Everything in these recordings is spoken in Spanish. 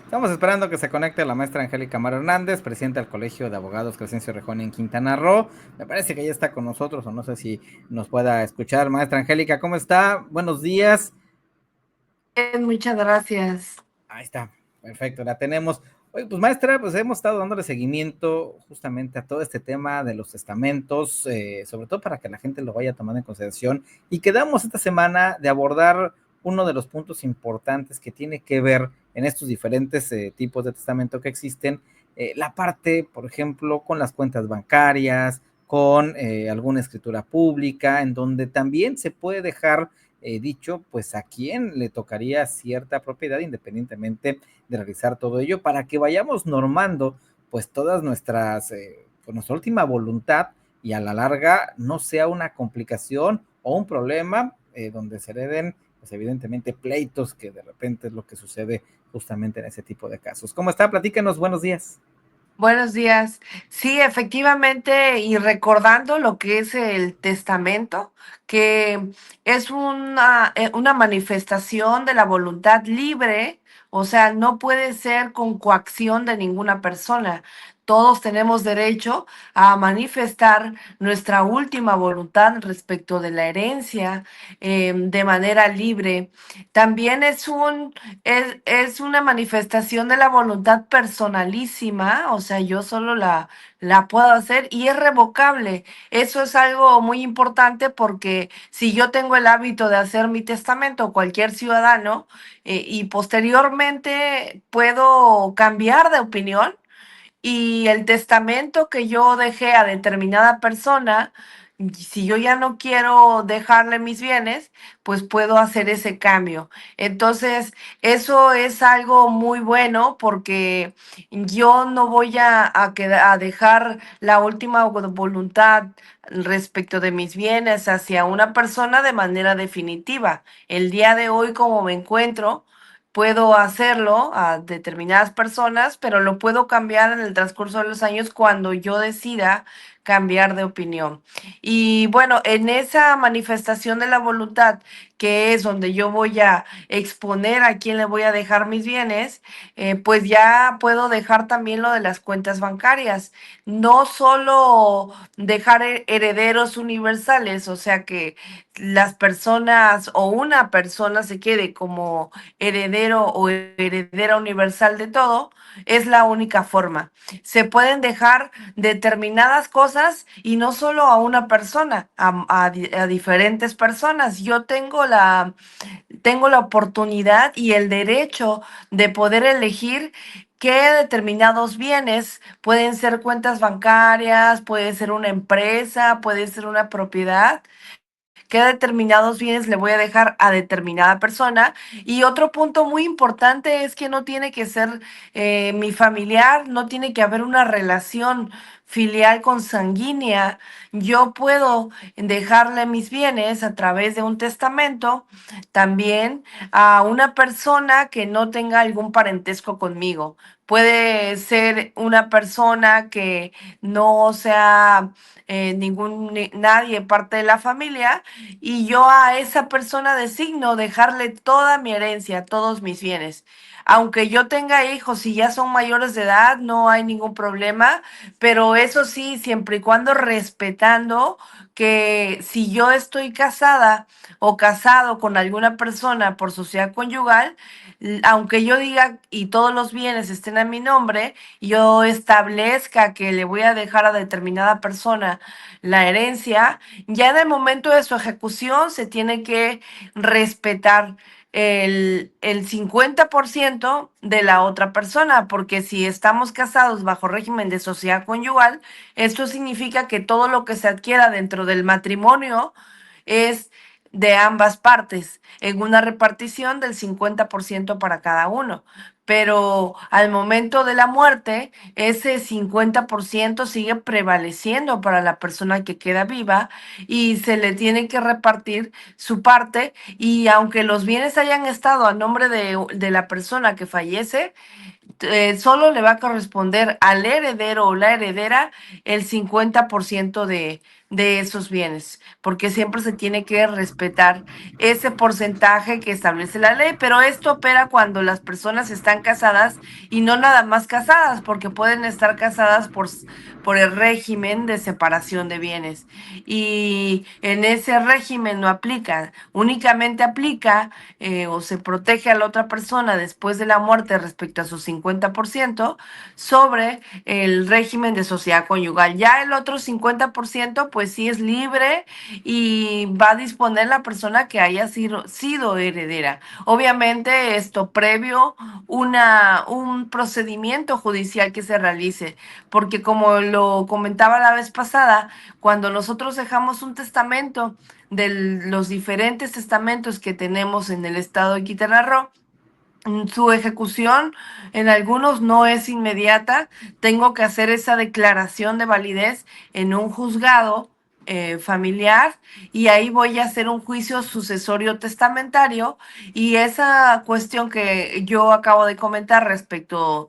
Estamos esperando que se conecte la maestra Angélica Mara Hernández, presidenta del Colegio de Abogados Crescencio Rejón en Quintana Roo. Me parece que ya está con nosotros, o no sé si nos pueda escuchar. Maestra Angélica, ¿cómo está? Buenos días. Bien, muchas gracias. Ahí está, perfecto, la tenemos. Oye, pues maestra, pues hemos estado dándole seguimiento justamente a todo este tema de los testamentos, sobre todo para que la gente lo vaya tomando en consideración. Y quedamos esta semana de abordar uno de los puntos importantes que tiene que ver en estos diferentes tipos de testamento que existen, la parte, por ejemplo, con las cuentas bancarias, con alguna escritura pública, en donde también se puede dejar dicho, pues a quién le tocaría cierta propiedad independientemente de realizar todo ello, para que vayamos normando pues todas nuestras, pues nuestra última voluntad y a la larga no sea una complicación o un problema donde se hereden pues evidentemente pleitos, que de repente es lo que sucede justamente en ese tipo de casos. ¿Cómo está? Platíquenos, buenos días. Buenos días. Sí, efectivamente, y recordando lo que es el testamento, que es una manifestación de la voluntad libre, o sea, no puede ser con coacción de ninguna persona. Todos tenemos derecho a manifestar nuestra última voluntad respecto de la herencia de manera libre. También es una manifestación de la voluntad personalísima, o sea, yo solo la puedo hacer y es revocable. Eso es algo muy importante porque si yo tengo el hábito de hacer mi testamento, cualquier ciudadano, y posteriormente puedo cambiar de opinión y el testamento que yo dejé a determinada persona, si yo ya no quiero dejarle mis bienes, pues puedo hacer ese cambio. Entonces, eso es algo muy bueno porque yo no voy a dejar la última voluntad respecto de mis bienes hacia una persona de manera definitiva. El día de hoy, como me encuentro, puedo hacerlo a determinadas personas, pero lo puedo cambiar en el transcurso de los años cuando yo decida cambiar de opinión. Y bueno, en esa manifestación de la voluntad, que es donde yo voy a exponer a quién le voy a dejar mis bienes, pues ya puedo dejar también lo de las cuentas bancarias. No solo dejar herederos universales, o sea que las personas o una persona se quede como heredero o heredera universal de todo, es la única forma. Se pueden dejar determinadas cosas y no solo a una persona, a diferentes personas. Yo tengo la oportunidad y el derecho de poder elegir qué determinados bienes pueden ser cuentas bancarias, puede ser una empresa, puede ser una propiedad, qué determinados bienes le voy a dejar a determinada persona. Y otro punto muy importante es que no tiene que ser mi familiar, no tiene que haber una relación filial consanguínea. Yo puedo dejarle mis bienes a través de un testamento también a una persona que no tenga algún parentesco conmigo. Puede ser una persona que no sea nadie parte de la familia y yo a esa persona designo dejarle toda mi herencia, todos mis bienes. Aunque yo tenga hijos y ya son mayores de edad, no hay ningún problema, pero eso sí, siempre y cuando respetando que si yo estoy casada o casado con alguna persona por sociedad conyugal, aunque yo diga y todos los bienes estén a mi nombre, yo establezca que le voy a dejar a determinada persona la herencia, ya en el momento de su ejecución se tiene que respetar el 50% de la otra persona, porque si estamos casados bajo régimen de sociedad conyugal, esto significa que todo lo que se adquiera dentro del matrimonio es de ambas partes, en una repartición del 50% para cada uno. Pero al momento de la muerte, ese 50% sigue prevaleciendo para la persona que queda viva y se le tiene que repartir su parte. Y aunque los bienes hayan estado a nombre de la persona que fallece, solo le va a corresponder al heredero o la heredera el 50% de esos bienes, porque siempre se tiene que respetar ese porcentaje que establece la ley, pero esto opera cuando las personas están casadas y no nada más casadas, porque pueden estar casadas por el régimen de separación de bienes. Y en ese régimen no aplica, únicamente aplica o se protege a la otra persona después de la muerte respecto a su 50% sobre el régimen de sociedad conyugal. Ya el otro 50%, pues sí es libre y va a disponer la persona que haya sido heredera. Obviamente esto previo un procedimiento judicial que se realice, porque como lo comentaba la vez pasada, cuando nosotros dejamos un testamento de los diferentes testamentos que tenemos en el estado de Quintana Roo, su ejecución en algunos no es inmediata. Tengo que hacer esa declaración de validez en un juzgado familiar y ahí voy a hacer un juicio sucesorio testamentario y esa cuestión que yo acabo de comentar respecto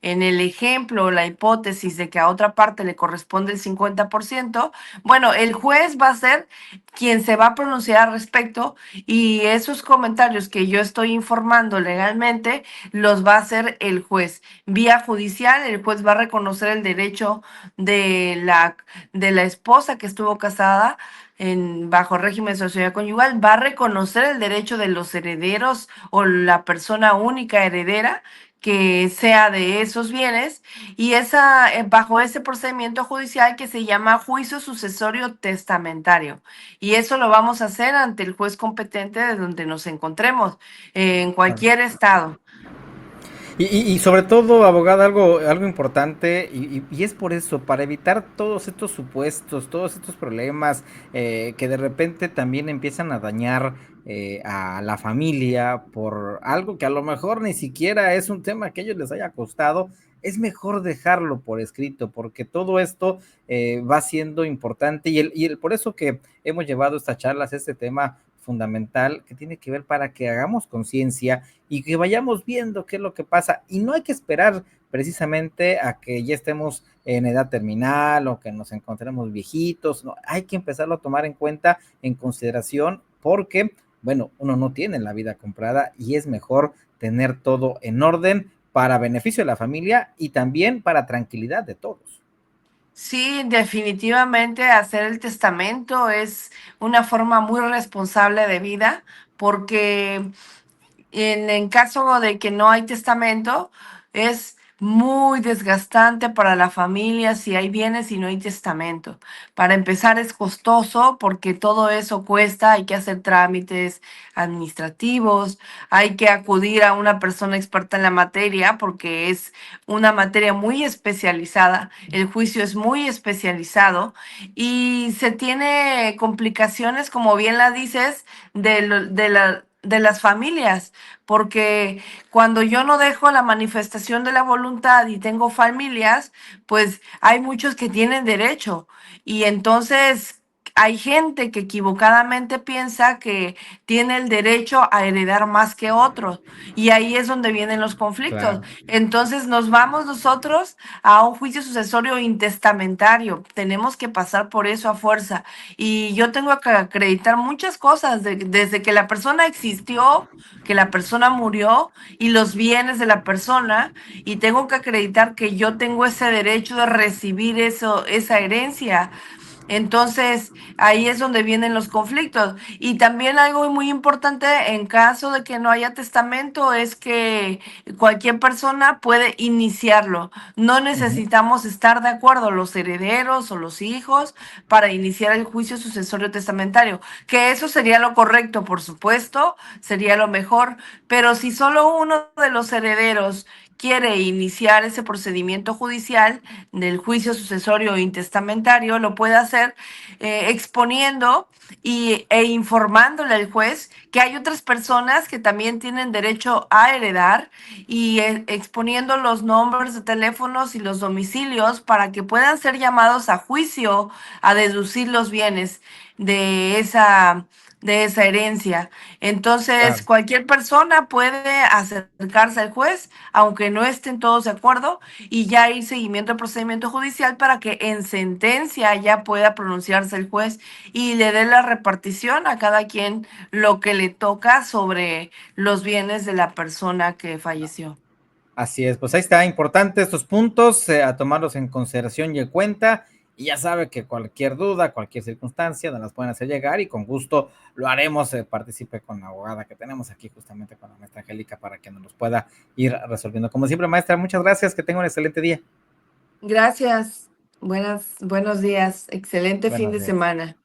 en el ejemplo, la hipótesis de que a otra parte le corresponde el 50%, bueno, el juez va a ser quien se va a pronunciar al respecto y esos comentarios que yo estoy informando legalmente los va a hacer el juez. Vía judicial, el juez va a reconocer el derecho de la esposa que estuvo casada bajo régimen de sociedad conyugal, va a reconocer el derecho de los herederos o la persona única heredera que sea de esos bienes y bajo ese procedimiento judicial que se llama juicio sucesorio testamentario. Y eso lo vamos a hacer ante el juez competente de donde nos encontremos, en Claro. cualquier estado. Y sobre todo, abogada, algo importante, y es por eso, para evitar todos estos supuestos, todos estos problemas que de repente también empiezan a dañar a la familia por algo que a lo mejor ni siquiera es un tema que a ellos les haya costado, es mejor dejarlo por escrito, porque todo esto va siendo importante, por eso que hemos llevado estas charlas, este tema fundamental que tiene que ver para que hagamos conciencia y que vayamos viendo qué es lo que pasa. Y no hay que esperar precisamente a que ya estemos en edad terminal o que nos encontremos viejitos, no, hay que empezarlo a tomar en cuenta, en consideración, porque, bueno, uno no tiene la vida comprada y es mejor tener todo en orden para beneficio de la familia y también para tranquilidad de todos. Sí, definitivamente hacer el testamento es una forma muy responsable de vida porque en caso de que no hay testamento, es muy desgastante para la familia si hay bienes y no hay testamento. Para empezar es costoso porque todo eso cuesta, hay que hacer trámites administrativos, hay que acudir a una persona experta en la materia porque es una materia muy especializada, el juicio es muy especializado y se tiene complicaciones, como bien la dices, de las familias, porque cuando yo no dejo la manifestación de la voluntad y tengo familias, pues hay muchos que tienen derecho y entonces hay gente que equivocadamente piensa que tiene el derecho a heredar más que otros y ahí es donde vienen los conflictos. Claro. Entonces nos vamos nosotros a un juicio sucesorio intestamentario. Tenemos que pasar por eso a fuerza y yo tengo que acreditar muchas cosas desde que la persona existió, que la persona murió y los bienes de la persona y tengo que acreditar que yo tengo ese derecho de recibir eso, esa herencia. Entonces, ahí es donde vienen los conflictos. Y también algo muy importante en caso de que no haya testamento es que cualquier persona puede iniciarlo. No Uh -huh. necesitamos estar de acuerdo los herederos o los hijos para iniciar el juicio sucesorio testamentario, que eso sería lo correcto, por supuesto, sería lo mejor, pero si solo uno de los herederos quiere iniciar ese procedimiento judicial del juicio sucesorio intestamentario, lo puede hacer exponiendo e informándole al juez que hay otras personas que también tienen derecho a heredar y exponiendo los nombres de teléfonos y los domicilios para que puedan ser llamados a juicio a deducir los bienes de esa de esa herencia. Entonces, Claro. cualquier persona puede acercarse al juez, aunque no estén todos de acuerdo, y ya ir seguimiento al procedimiento judicial para que en sentencia ya pueda pronunciarse el juez y le dé la repartición a cada quien lo que le toca sobre los bienes de la persona que falleció. Así es, pues ahí está, importante estos puntos, a tomarlos en consideración y en cuenta, y ya sabe que cualquier duda, cualquier circunstancia, nos las pueden hacer llegar y con gusto lo haremos, participe con la abogada que tenemos aquí justamente con la maestra Angélica para que nos los pueda ir resolviendo. Como siempre, maestra, muchas gracias, que tenga un excelente día. Gracias. Buenos días. Excelente fin Buenos de días. semana.